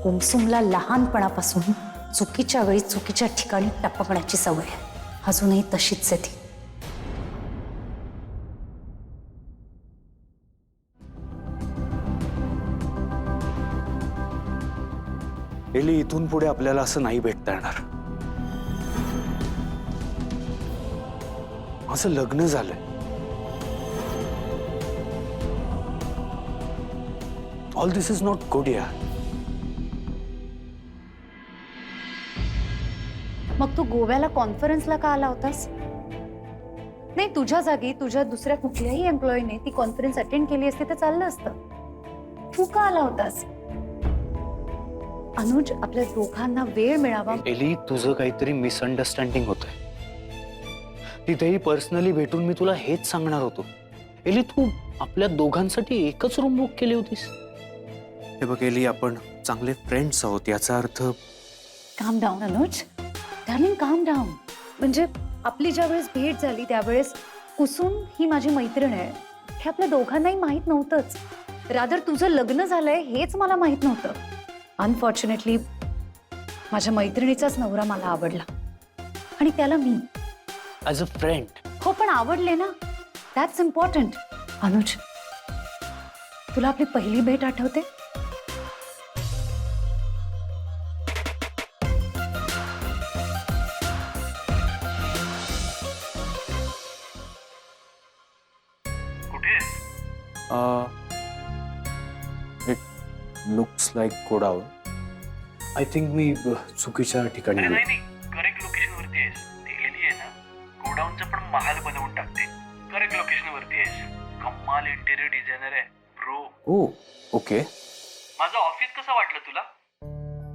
कुमसुमला लहानपणापासून चुकीच्या वेळी चुकीच्या ठिकाणी टपकण्याची सवय आहे. अजूनही तशीच आहे ती. एली, इथून पुढे आपल्याला असं नाही भेटता येणार. माझं लग्न झालंय. All this is not good यार. मग तू गोव्याला कॉन्फरन्सला का आला होतास? नाही, तुझ्या जागी तुझ्या दुसऱ्या कुठल्याही एम्प्लॉईने ती कॉन्फरन्स अटेंड केली असती तर चाललं असतं. तू का आला होतास? अनुज, आपल्या दोघांना वेळ मिळावा. एली, तुझं काहीतरी मिसअंडरस्टँडिंग होतंय. तिथेही पर्सनली भेटून मी तुला हेच सांगणार होतो. एली, तू आपल्या दोघांसाठी एकच रूम बुक केली होतीस. हे बघ एली, आपण चांगले फ्रेंड्स आहोत, याचा अर्थ. काम डाऊन अनुज, डार्लिंग, काम डाऊन. म्हणजे आपली ज्या वेळेस भेट झाली त्यावेळेस कुसुम ही माझी मैत्रीण आहे हे आपल्या दोघांनाही माहित नव्हतंच. रादर तुझं लग्न झालंय हेच मला माहित नव्हतं. अनफॉर्च्युनेटली माझ्या मैत्रिणीचाच नवरा मला आवडला आणि त्याला मी ॲज अ फ्रेंड. हो, पण आवडले ना, दॅट्स इम्पॉर्टंट. अनुज, तुला आपली पहिली भेट आठवते? It looks like godown. I think मी चुकीच्या ठिकाणी आलो. नाही, करेक्ट लोकेशन वरती आहेस. ती एली आहे ना, गोडाऊनचं पण महाल बनवून टाकते. करेक्ट लोकेशन वरती आहेस. कमाल इंटेरियर डिझायनर आहे ब्रो. ओ, ओके. माझं ऑफिस कसं वाटलं तुला?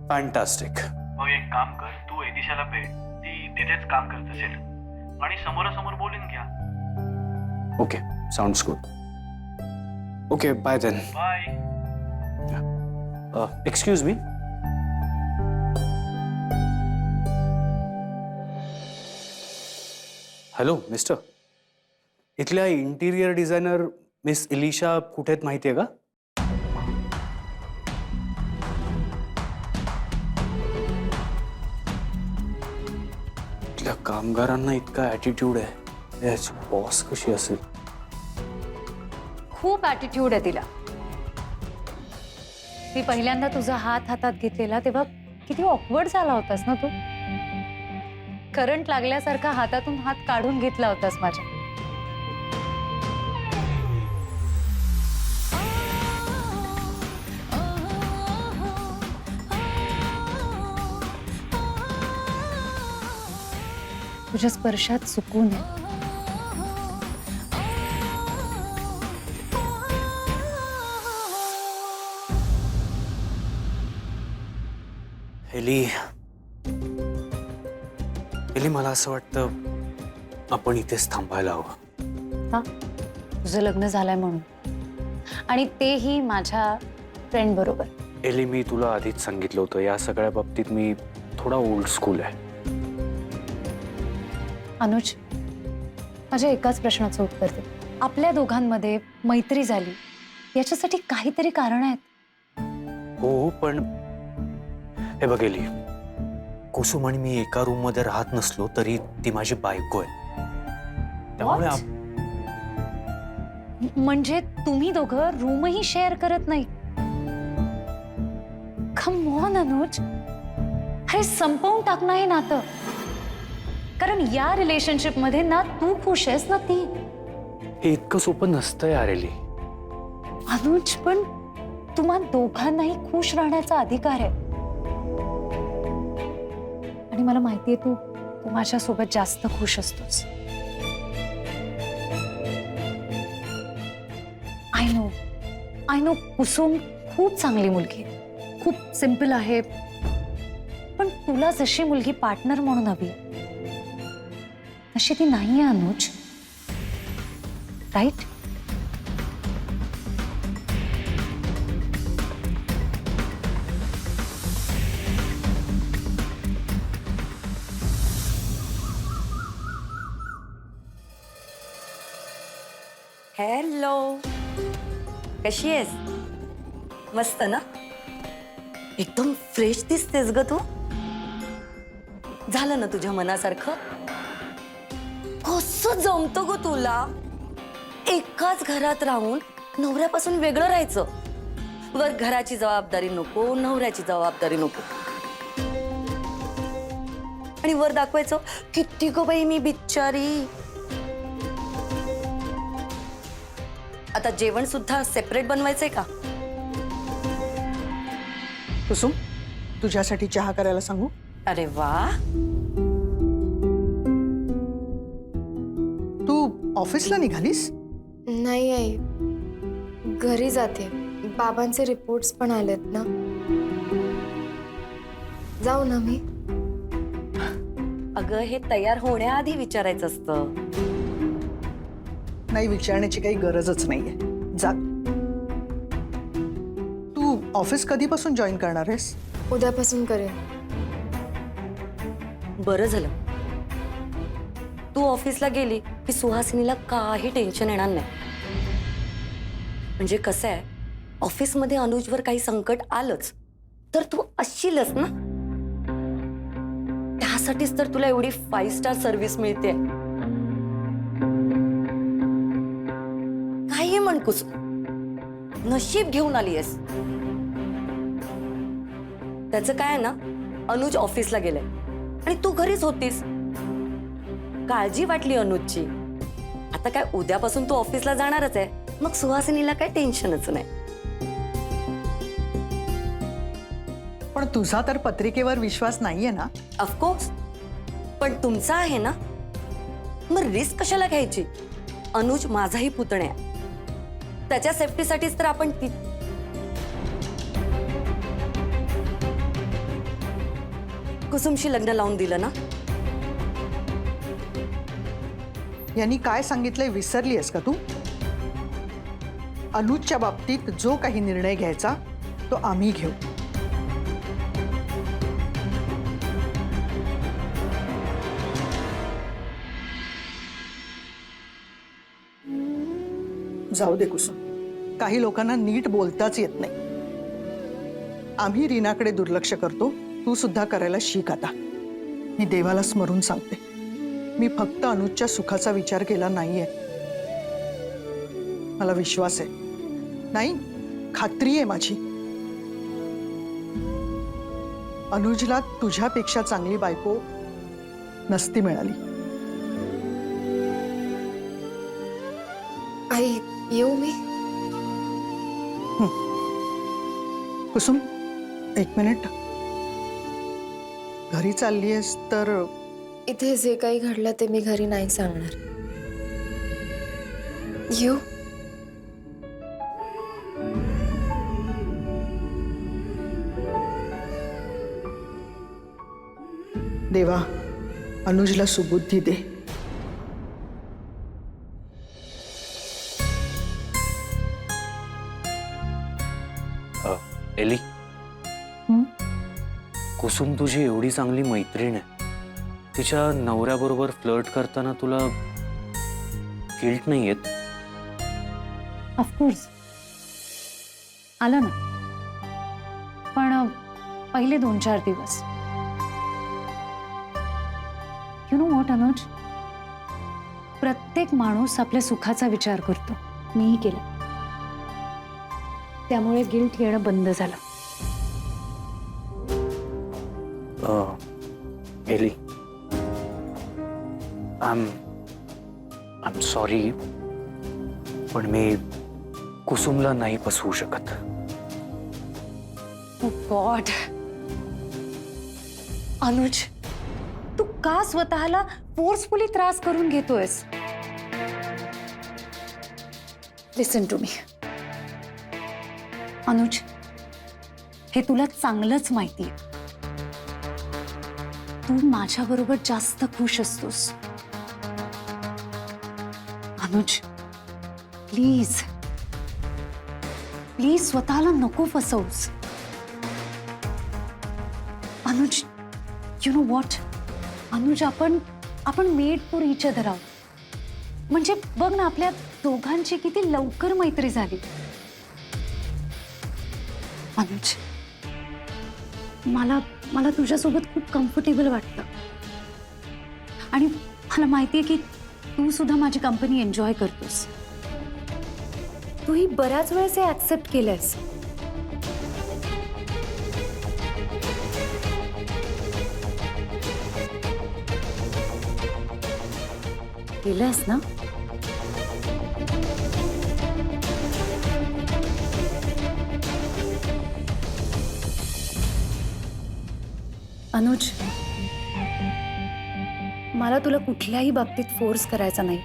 फॅन्टास्टिक. मग एक काम कर, तू एदिशाला भेट. ती तिथेच काम करत असेल आणि समोरासमोर बोलून घ्या. Okay, sounds good. Okay, bye then. Bye. Excuse me. Hello mister, इथल्या इंटिरियर डिझायनर मिस इलिशा कुठे आहेत माहिती आहे का? इथल्या कामगारांना इतका ॲटिट्यूड आहे, याची बॉस कशी असेल? खूप ॲटिट्यूड आहे तिला. ती पहिल्यांदा तुझा हात हातात घेतलेला तेव्हा किती ऑकवर्ड झाला होतास ना तू. करंट लागल्यासारखा हातातून हात काढून घेतला होतास माझ्या. तुझ्या स्पर्शात सुकून आहे. एली, एली, मला असं वाटतं आपण इथेच थांबायला हवं. हा, तुझं लग्न झालंय म्हणून, आणि तेही माझ्या फ्रेंड बरोबर. एली, मी तुला आधीच सांगितलं होतं, या सगळ्या बाबतीत मी थोडा ओल्ड स्कूल आहे. अनुज, माझ्या एकाच प्रश्नाचं उत्तर दे. आपल्या दोघांमध्ये मैत्री झाली याच्यासाठी काहीतरी कारण आहेत. हो, पण हे बघ एली, कुसुम आणि मी एका रूम मध्ये राहत नसलो तरी ती माझी बायको आहे. त्यामुळे म्हणजे तुम्ही दोघं रूमही शेअर करत नाही? कम ऑन अनुज, अरे संपवून टाक ना हे नातं. कारण या रिलेशनशिप मध्ये ना तू खुश आहेस ना ती. हे इतकं सोपं नसतं यार एली. अनुज, पण तुम्हा दोघांनाही खुश राहण्याचा अधिकार आहे. आणि मला माहितीये तू माझ्यासोबत जास्त खुश असतोस. आय नो कुसुम खूप चांगली मुलगी आहे, खूप सिंपल आहे. पण तुला जशी मुलगी पार्टनर म्हणून हवी तशी ती नाहीये अनुज, राईट? हॅलो, कशी आहेस? मस्त ना? एकदम फ्रेश दिसतेस ग तू. झालं ना तुझ्या मनासारखं? कसं जमतं ग तुला एकाच घरात राहून नवऱ्यापासून वेगळं राहायचं? वर घराची जबाबदारी नको, नवऱ्याची जबाबदारी नको, आणि वर दाखवायचं किती ग बाई मी बिचारी. आता जेवण सुद्धा सेपरेट बनवायचंय का? कुसुम, तुझ्यासाठी चहा करायला सांगू? अरे वा. तू ऑफिसला निघालीस? नाही आई, घरी जाते. बाबांचे रिपोर्ट्स पण आलेत ना. जाऊ ना मी? अगं हे तयार होण्याआधी विचारायचं असतं. नाही, विचारण्याची काही गरजच नाहीये. जा. तू ऑफिस कधीपासून जॉईन करणार आहेस? उद्यापासून करेन. बरं झालं. तू ऑफिसला गेली की सुहासिनीला काही टेन्शन येणार नाही. म्हणजे कसं आहे, ऑफिसमध्ये अनुजवर काही संकट आलंच तर तू असशीलच ना. त्यासाठीच तर तुला एवढी 5 स्टार सर्व्हिस मिळते. काही म्हण कुसुम, नशीब घेऊन आलीयस. त्याचं काय आहे ना, अनुज ऑफिसला गेलाय आणि तू घरीच होतीस. काळजी वाटली अनुजची. आता काय उद्यापासून तू ऑफिसला जाणारच आहे, मग सुहासिनीला काय टेन्शनच नाही. पण तुझा तर पत्रिकेवर विश्वास नाहीये ना? ऑफकोर्स, पण तुमचा आहे ना, मग रिस्क कशाला घ्यायची? अनुज माझाही पुतण्या, त्याच्या सेफ्टीसाठीच तर आपण कुसुमशी लग्न लावून दिलं ना. यांनी काय सांगितलंय विसरली आहेस का तू? अनुजच्या बाबतीत जो काही निर्णय घ्यायचा तो आम्ही घेऊ. जाऊ दे कुसुम, काही लोकांना नीट बोलताच येत नाही. आम्ही रीनाकडे दुर्लक्ष करतो, तू सुद्धा करायला शिक आता. मी देवाला स्मरून सांगते, मी फक्त अनुजच्या सुखाचा विचार केला नाहीये. मला विश्वास आहे, नाही खात्री आहे माझी, अनुजला तुझ्यापेक्षा चांगली बायको नसती मिळाली. आई, येऊ मी? कुसुम, एक मिनिट. घरी चालली आहेस तर इथे जे काही घडलं ते मी घरी नाही सांगणार. येऊ? देवा, अनुजला सुबुद्धी दे. एली, कुसुम तुझी एवढी चांगली मैत्रीण आहे, तिच्या नवऱ्याबरोबर फ्लर्ट करताना तुला गिल्ट नाही येत? ऑफकोर्स आलं ना, पण पहिले 2-4 दिवस. यू नो व्हॉट अनुज, प्रत्येक माणूस आपल्या सुखाचा विचार करतो. मीही केला, त्यामुळे गिल्ट येणं बंद झालं. एली, आय एम सॉरी, पण मी कुसुमला नाही फसवू शकत. ओ गॉड, अनुज, तू का स्वतःला फोर्सफुली त्रास करून घेतोयस? लिसन टू मी अनुज, हे तुला चांगलंच माहिती आहे. तू माझ्याबरोबर जास्त खुश असतोस. अनुज, प्लीज प्लीज स्वतःला नको फसवूस. Anuj, you know what Anuj, आपण मेड फॉर इच अदर आहोत. म्हणजे बघ ना, आपल्या दोघांची किती लवकर मैत्री झाली. अनुज, मला मला तुझ्यासोबत खूप कम्फर्टेबल वाटतं आणि मला माहितीये की तू सुद्धा माझी कंपनी एन्जॉय करतोस. तूही बऱ्याच वेळेस हे ऍक्सेप्ट केलंयस. केलंयस ना? अनुज, मला तुला कुठल्याही बाबतीत फोर्स करायचा नाही.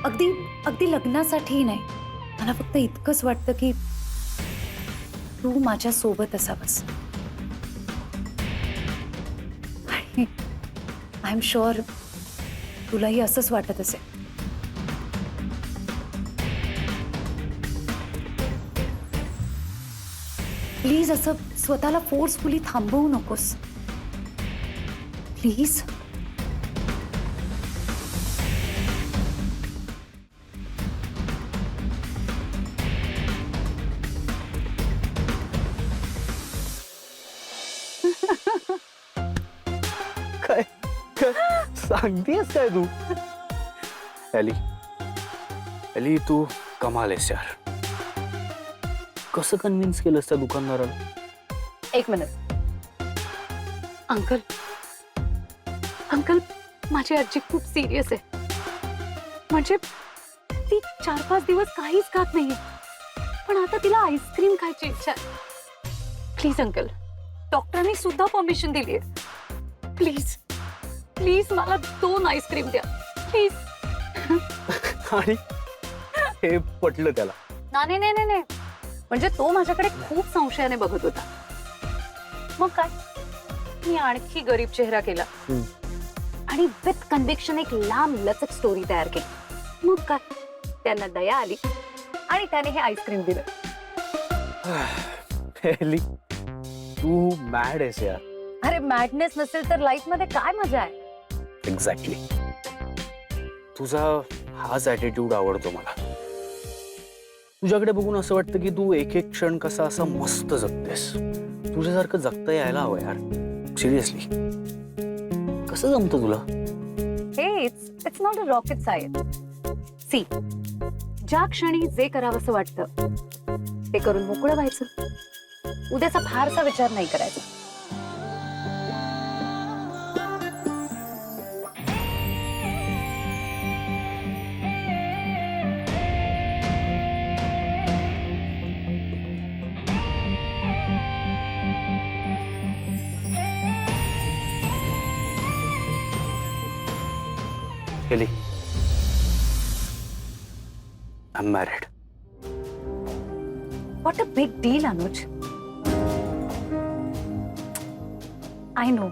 अगदी अगदी लग्नासाठीही नाही. मला फक्त इतकंच वाटतं की तू माझ्या सोबत असावंस. आणि आय एम शुअर तुलाही असंच वाटत असेल. प्लीज असं स्वतःला फोर्सफुली थांबवू नकोस. प्लीज. काय काय सांगतेस काय तू? एली एली तू कमाल आहेस यार. कसं कन्व्हिन्स केलंस त्या दुकानदाराला? एक मिनिट. अंकल अंकल माझी आजी खूप सिरियस आहे. म्हणजे ती 4-5 दिवस काहीच खात नाहीये, पण आता तिला आईस्क्रीम खायची इच्छा आहे. प्लीज अंकल, डॉक्टरांनी सुद्धा परमिशन दिली आहे. प्लीज प्लीज मला 2 आईस्क्रीम द्या प्लीज. आणि हे पटलं त्याला? नाही नाही नाही नाही, म्हणजे तो माझ्याकडे खूप संशयाने बघत होता. मग काय, मी आणखी गरीब चेहरा केला आणि विथ कन्व्हिक्शन एक लांब लचक स्टोरी तयार केली. मग काय, त्यांना दया आली आणि त्याने हे आईस्क्रीम दिलं. एली तू मॅड आहेस यार. अरे मॅडनेस नसेल तर लाईफ मध्ये काय मजा आहे. एक्झॅक्टली. तुझा हाच ऍटिट्यूड आवडतो मला. तुझ्याकडे बघून असं वाटतं की तू एक एक क्षण कसा असा मस्त जगतेस. तुझ्यासारखं जगता यायला हवं यार. सिरियसली कसं जमतं तुला? हे it's not a rocket science. See, ज्या क्षणी जे करावंसं वाटतं ते करून मोकळं व्हायचं. उद्याचा फारसा विचार नाही करायचा. एली, I'm married. What a big deal, Anuj. I know.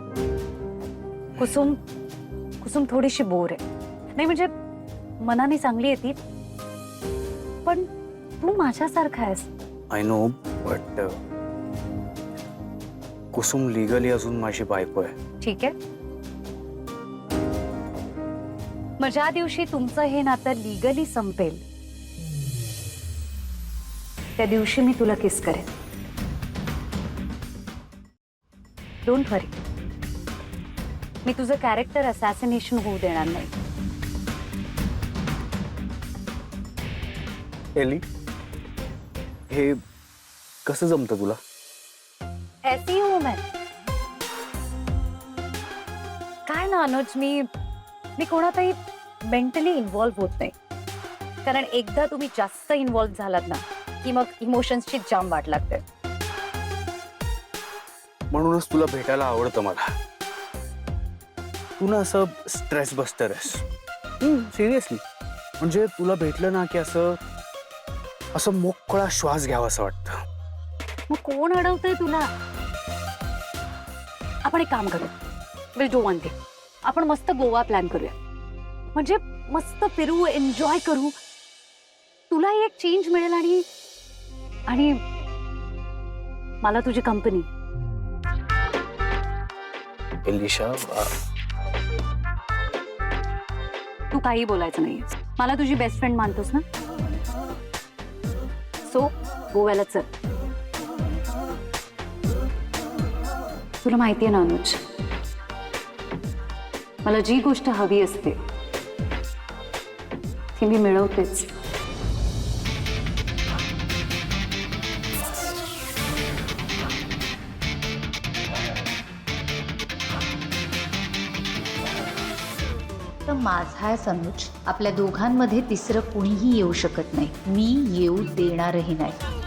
Kusum थोडीशी बोर आहे. नाही म्हणजे मनाने चांगली आहे ती, पण तू माझ्यासारखा आहेस. I know, but Kusum legally अजून माझी बायको आहे. ठीक आहे. मग ज्या दिवशी तुमचं हे नातं लिगली संपेल त्या दिवशी मी तुला किस करेन. डोंट वरी, मी तुझं कॅरेक्टर असॅसिनेशन होऊ देणार नाही. एली, हे कसं जमतं तुला? ऐसी हूं मैं. काय ना अनुज, मी कोणातही मेंटली इन्व्हॉल्व्ह होत नाही. कारण एकदा तुम्ही जास्त इन्व्हॉल्व्ह झालात ना की मग इमोशन्सची जाम वाट लागते. म्हणूनच तुला भेटायला आवडतं मला. तू ना असं स्ट्रेस बस्टर आहेस. सिरियसली, म्हणजे तुला भेटलं ना की असं मोकळा श्वास घ्यावा असं वाटतं. मग कोण अडवतंय तुला? आपण एक काम करू, विल डू वन थिंग. आपण मस्त गोवा प्लॅन करूया. म्हणजे मस्त फिरू, एन्जॉय करू. तुलाही एक चेंज मिळेल आणि मला तुझी कंपनी. एलिशा, तू काही बोलायचं नाही. मला तुझी बेस्ट फ्रेंड मानतोस ना, सो गोव्याला चल. तुला माहितीये ना अनुज, मला जी गोष्ट हवी असते ती मी मिळवतेच. तर माझा आहे अनुज, आपल्या दोघांमध्ये तिसरं कुणीही येऊ शकत नाही. मी येऊ देणारही नाही.